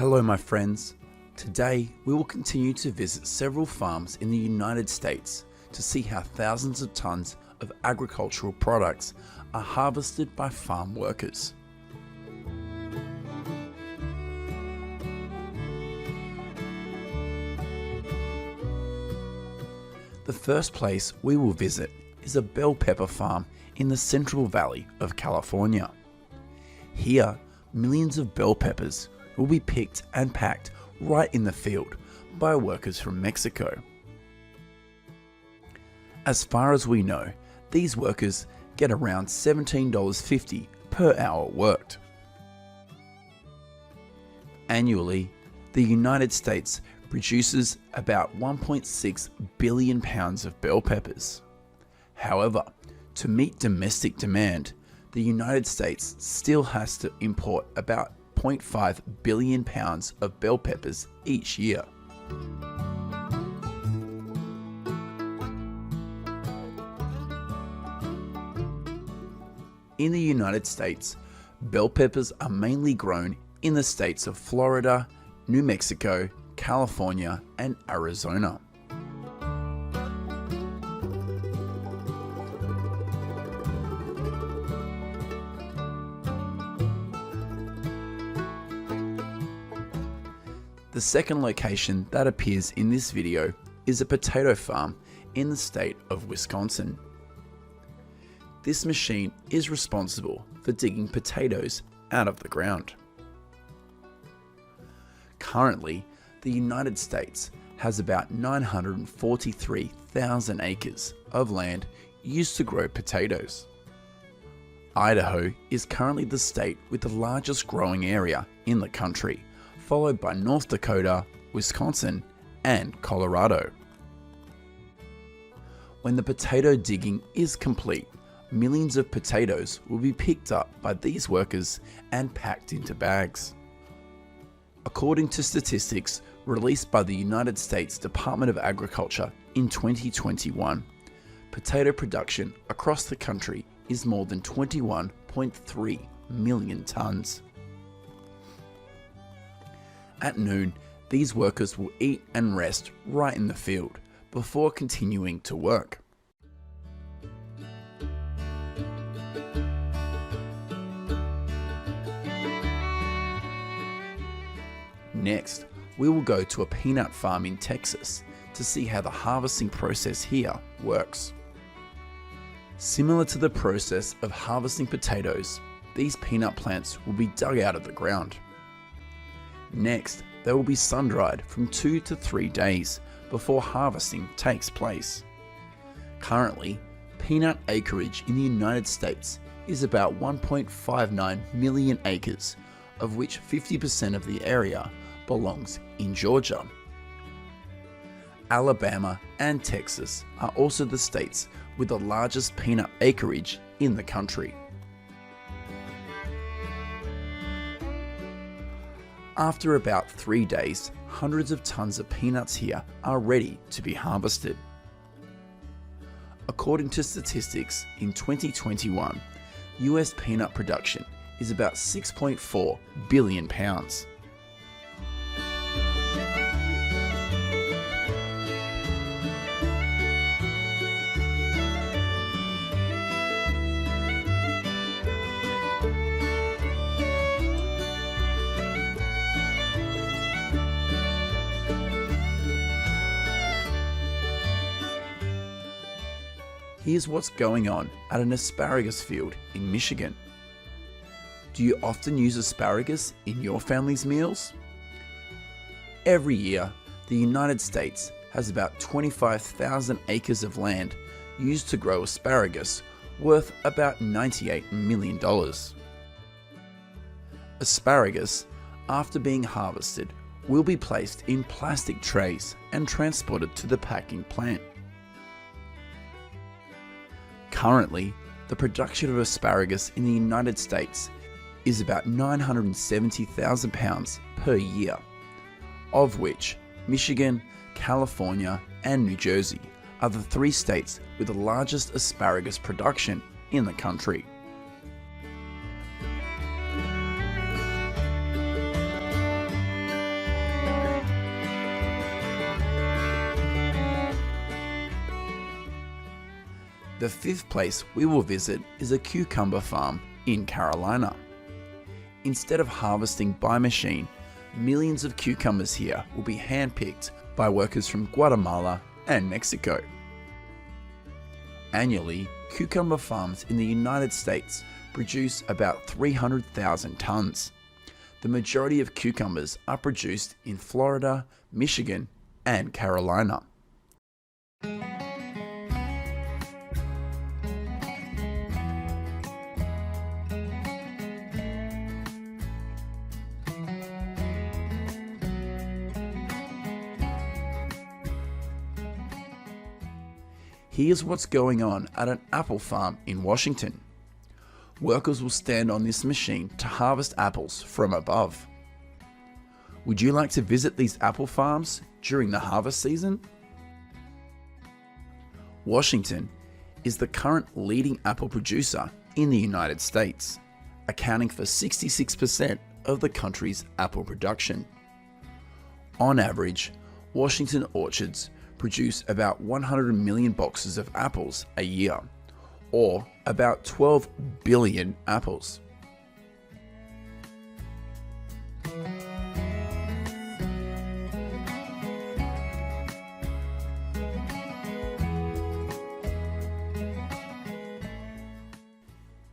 Hello my friends. Today we will continue to visit several farms in the United States to see how thousands of tons of agricultural products are harvested by farm workers. The first place we will visit is a bell pepper farm in the Central Valley of California. Here, millions of bell peppers will be picked and packed right in the field by workers from Mexico. As far as we know, these workers get around $17.50 per hour worked. Annually, the United States produces about 1.6 billion pounds of bell peppers. However, to meet domestic demand, the United States still has to import about 0.5 billion pounds of bell peppers each year. In the United States, bell peppers are mainly grown in the states of Florida, New Mexico, California, and Arizona. The second location that appears in this video is a potato farm in the state of Wisconsin. This machine is responsible for digging potatoes out of the ground. Currently, the United States has about 943,000 acres of land used to grow potatoes. Idaho is currently the state with the largest growing area in the country, followed by North Dakota, Wisconsin, and Colorado. When the potato digging is complete, millions of potatoes will be picked up by these workers and packed into bags. According to statistics released by the United States Department of Agriculture in 2021, potato production across the country is more than 21.3 million tons. At noon, these workers will eat and rest right in the field before continuing to work. Next, we will go to a peanut farm in Texas to see how the harvesting process here works. Similar to the process of harvesting potatoes, these peanut plants will be dug out of the ground. Next, they will be sun-dried from 2 to 3 days before harvesting takes place. Currently, peanut acreage in the United States is about 1.59 million acres, of which 50% of the area belongs in Georgia. Alabama and Texas are also the states with the largest peanut acreage in the country. After about 3 days, hundreds of tons of peanuts here are ready to be harvested. According to statistics, in 2021, US peanut production is about 6.4 billion pounds. Here's what's going on at an asparagus field in Michigan. Do you often use asparagus in your family's meals? Every year, the United States has about 25,000 acres of land used to grow asparagus, worth about $98 million. Asparagus, after being harvested, will be placed in plastic trays and transported to the packing plant. Currently, the production of asparagus in the United States is about 970,000 pounds per year, of which Michigan, California, and New Jersey are the 3 states with the largest asparagus production in the country. The fifth place we will visit is a cucumber farm in Carolina. Instead of harvesting by machine, millions of cucumbers here will be handpicked by workers from Guatemala and Mexico. Annually, cucumber farms in the United States produce about 300,000 tons. The majority of cucumbers are produced in Florida, Michigan, and Carolina. Here's what's going on at an apple farm in Washington. Workers will stand on this machine to harvest apples from above. Would you like to visit these apple farms during the harvest season? Washington is the current leading apple producer in the United States, accounting for 66% of the country's apple production. On average, Washington orchards produce about 100 million boxes of apples a year, or about 12 billion apples.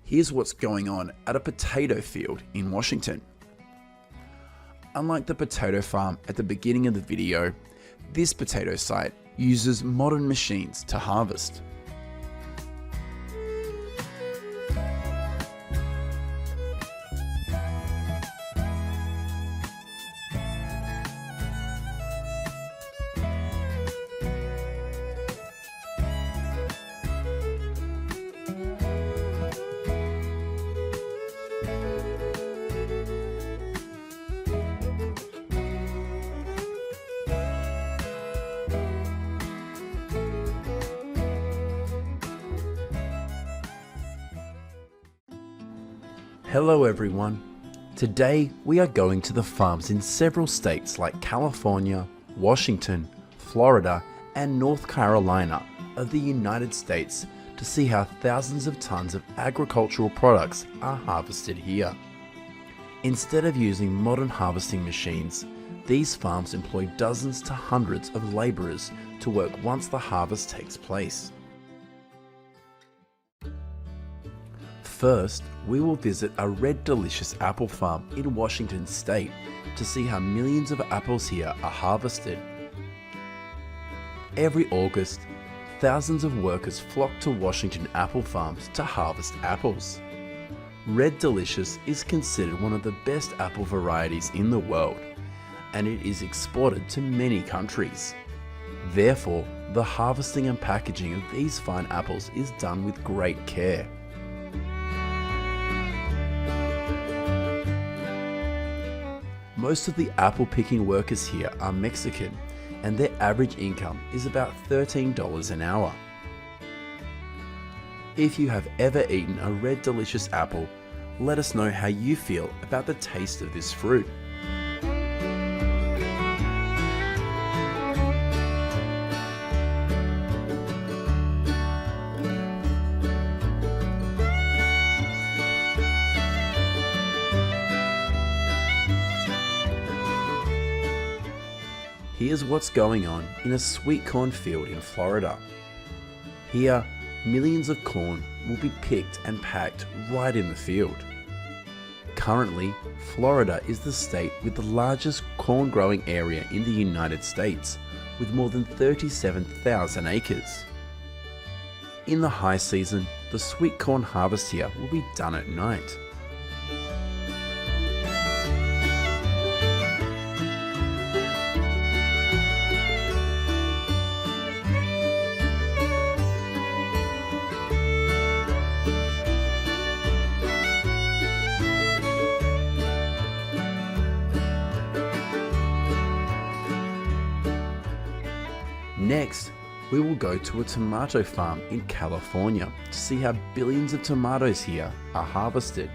Here's what's going on at a potato field in Washington. Unlike the potato farm at the beginning of the video, this potato site uses modern machines to harvest. Hello everyone. Today we are going to the farms in several states like California, Washington, Florida, and North Carolina of the United States to see how thousands of tons of agricultural products are harvested here. Instead of using modern harvesting machines, these farms employ dozens to hundreds of laborers to work once the harvest takes place. First, we will visit a red delicious apple farm in Washington state to see how millions of apples here are harvested. Every August, thousands of workers flock to Washington apple farms to harvest apples. Red Delicious is considered one of the best apple varieties in the world, and it is exported to many countries. Therefore, the harvesting and packaging of these fine apples is done with great care. Most of the apple picking workers here are Mexican, and their average income is about $13 an hour. If you have ever eaten a Red Delicious apple, let us know how you feel about the taste of this fruit. Here's what's going on in a sweet corn field in Florida. Here, millions of corn will be picked and packed right in the field. Currently, Florida is the state with the largest corn growing area in the United States, with more than 37,000 acres. In the high season, the sweet corn harvest here will be done at night. Next, we will go to a tomato farm in California to see how billions of tomatoes here are harvested.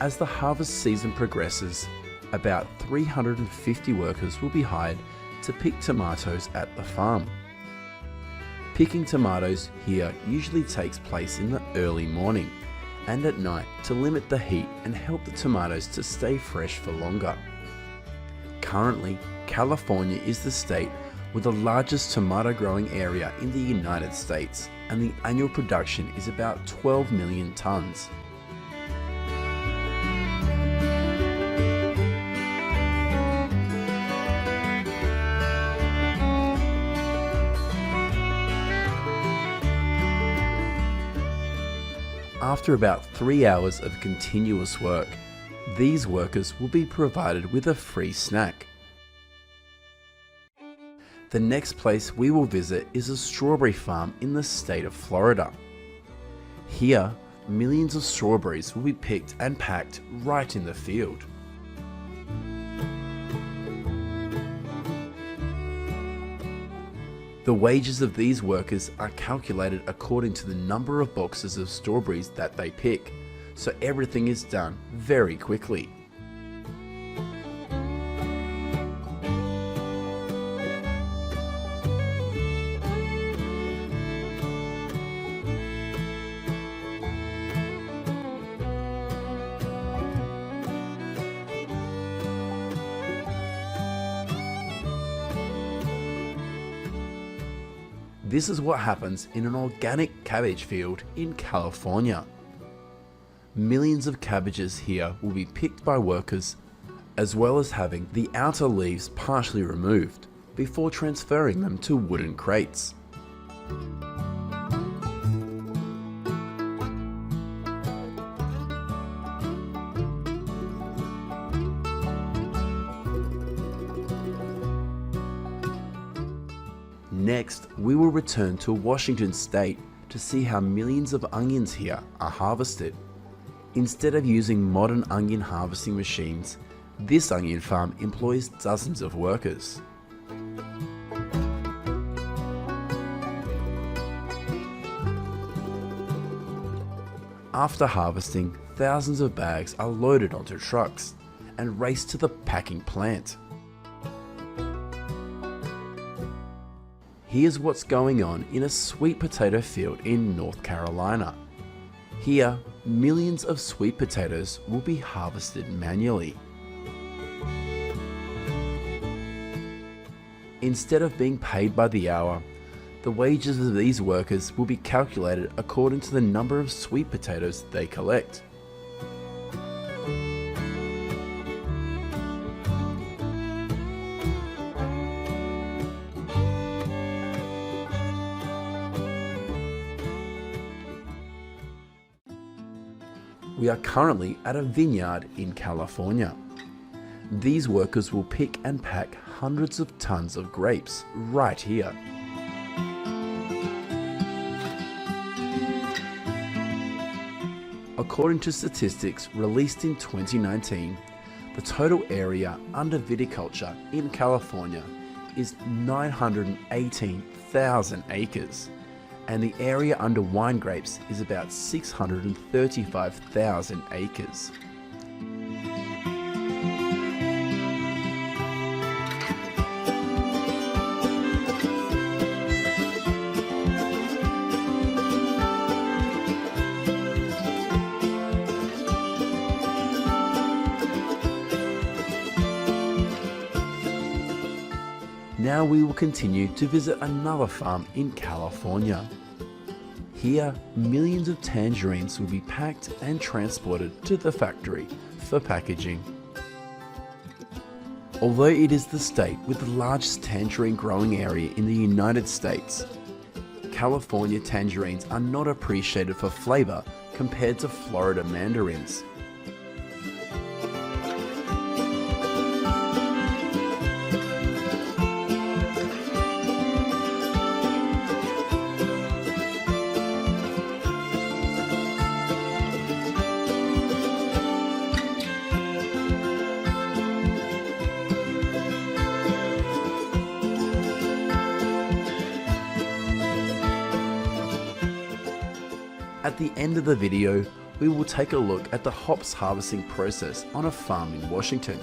As the harvest season progresses, about 350 workers will be hired to pick tomatoes at the farm. Picking tomatoes here usually takes place in the early morning and at night to limit the heat and help the tomatoes to stay fresh for longer. Currently, California is the state with the largest tomato growing area in the United States, and the annual production is about 12 million tons. After about 3 hours of continuous work, these workers will be provided with a free snack. The next place we will visit is a strawberry farm in the state of Florida. Here, millions of strawberries will be picked and packed right in the field. The wages of these workers are calculated according to the number of boxes of strawberries that they pick, so everything is done very quickly. This is what happens in an organic cabbage field in California. Millions of cabbages here will be picked by workers, as well as having the outer leaves partially removed before transferring them to wooden crates. Next, we will return to Washington State to see how millions of onions here are harvested. Instead of using modern onion harvesting machines, this onion farm employs dozens of workers. After harvesting, thousands of bags are loaded onto trucks and raced to the packing plant. Here's what's going on in a sweet potato field in North Carolina. Here, millions of sweet potatoes will be harvested manually. Instead of being paid by the hour, the wages of these workers will be calculated according to the number of sweet potatoes they collect. We are currently at a vineyard in California. These workers will pick and pack hundreds of tons of grapes right here. According to statistics released in 2019, the total area under viticulture in California is 918,000 acres. And the area under wine grapes is about 635,000 acres. Now we will continue to visit another farm in California. Here, millions of tangerines will be packed and transported to the factory for packaging. Although it is the state with the largest tangerine growing area in the United States, California tangerines are not appreciated for flavor compared to Florida mandarins. At the end of the video, we will take a look at the hops harvesting process on a farm in Washington.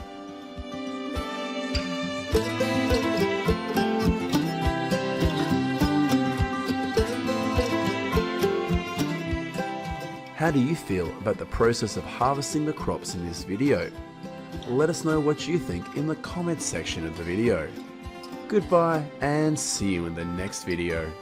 How do you feel about the process of harvesting the crops in this video? Let us know what you think in the comments section of the video. Goodbye and see you in the next video.